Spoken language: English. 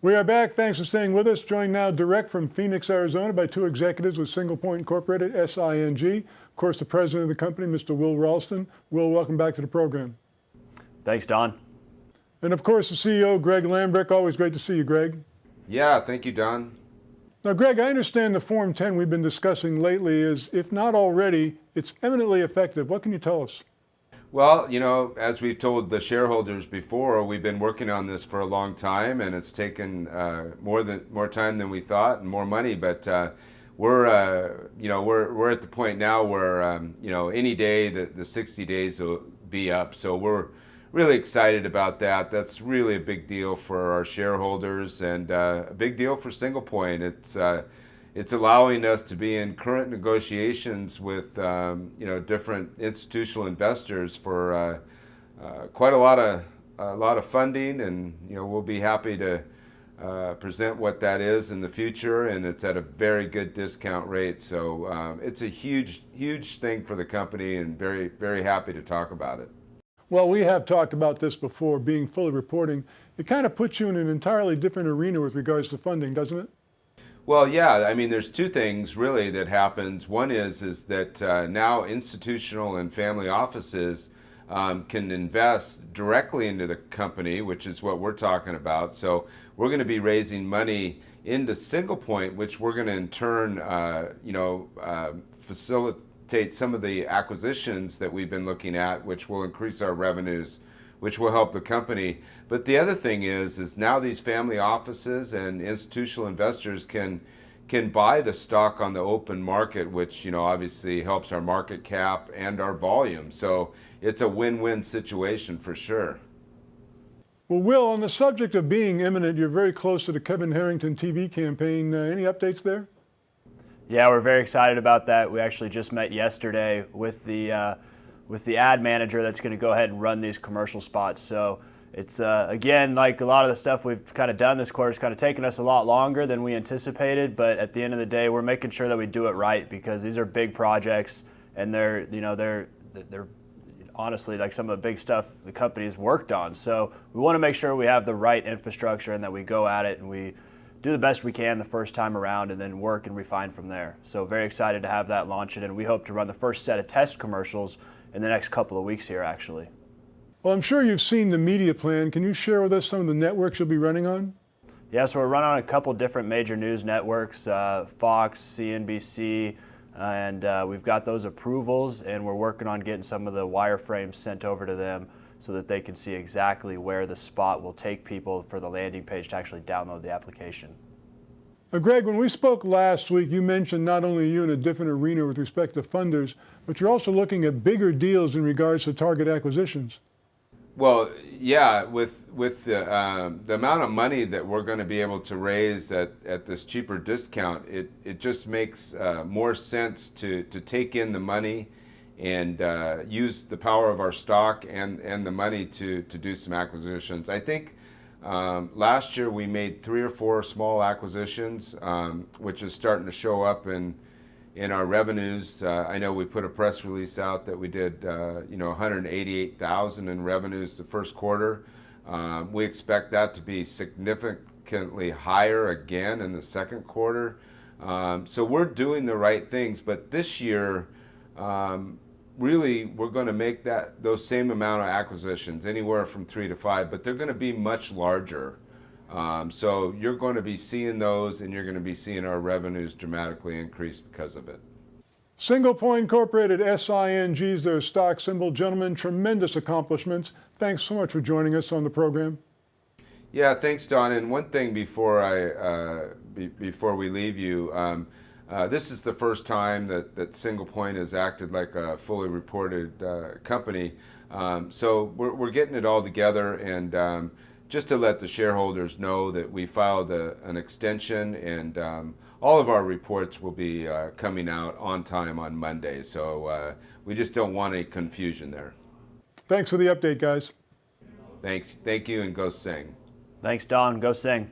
We are back. Thanks for staying with us. Joined now direct from Phoenix, Arizona by two executives with Singlepoint Incorporated, SING. Of course, the president of the company, Mr. Will Ralston. Will, welcome back to the program. Thanks, Don. And of course, the CEO, Greg Lambrecht. Always great to see you, Greg. Yeah, thank you, Don. Now, Greg, I understand the Form 10 we've been discussing lately is, if not already, it's eminently effective. What can you tell us? Well, you know, as we've told the shareholders before, we've been working on this for a long time, and it's taken more time than we thought and more money. But we're at the point now where any day the 60 days will be up. So we're really excited about that. That's really a big deal for our shareholders and a big deal for Singlepoint. It's allowing us to be in current negotiations with different institutional investors for quite a lot of funding, and we'll be happy to present what that is in the future, and it's at a very good discount rate. So it's a huge thing for the company, and very happy to talk about it. Well, we have talked about this before, being fully reporting. It kind of puts you in an entirely different arena with regards to funding, doesn't it? Well, yeah, I mean, there's two things really that happens. One is that now institutional and family offices can invest directly into the company, which is what we're talking about. So we're going to be raising money into Singlepoint, which we're going to in turn, facilitate some of the acquisitions that we've been looking at, which will increase our revenues, which will help the company. But the other thing is now these family offices and institutional investors can buy the stock on the open market, which obviously helps our market cap and our volume. So it's a win-win situation for sure. Well, Will, on the subject of being imminent, you're very close to the Kevin Harrington TV campaign. Any updates there? Yeah, we're very excited about that. We actually just met yesterday with the ad manager that's going to go ahead and run these commercial spots. So it's, again, like a lot of the stuff we've kind of done this quarter, it's kind of taken us a lot longer than we anticipated. But at the end of the day, we're making sure that we do it right, because these are big projects, and they're honestly like some of the big stuff the company's worked on. So we want to make sure we have the right infrastructure and that we go at it and we do the best we can the first time around and then work and refine from there. So very excited to have that launch, and we hope to run the first set of test commercials in the next couple of weeks here, actually. Well, I'm sure you've seen the media plan. Can you share with us some of the networks you'll be running on? Yeah, so we're running on a couple different major news networks, Fox, CNBC, and we've got those approvals, and we're working on getting some of the wireframes sent over to them so that they can see exactly where the spot will take people for the landing page to actually download the application. Greg, when we spoke last week, you mentioned not only you in a different arena with respect to funders, but you're also looking at bigger deals in regards to target acquisitions. Well, yeah, with the amount of money that we're going to be able to raise at this cheaper discount, it just makes more sense to take in the money and use the power of our stock and the money to do some acquisitions. I think last year we made 3 or 4 small acquisitions, which is starting to show up in our revenues. I know we put a press release out that we did $188,000 in revenues the first quarter. We expect that to be significantly higher again in the second quarter. So we're doing the right things, but this year really we're going to make those same amount of acquisitions, anywhere from 3 to 5, but they're going to be much larger. So you're going to be seeing those, and you're going to be seeing our revenues dramatically increase because of it. Singlepoint Incorporated, SING is their stock symbol. Gentlemen, tremendous accomplishments. Thanks so much for joining us on the program. Yeah, thanks, Don. And one thing before before we leave you, this is the first time that Singlepoint has acted like a fully reported company. So we're getting it all together, and just to let the shareholders know that we filed an extension, and all of our reports will be coming out on time on Monday. So we just don't want any confusion there. Thanks for the update, guys. Thanks. Thank you, and go Sing. Thanks, Don. Go Sing.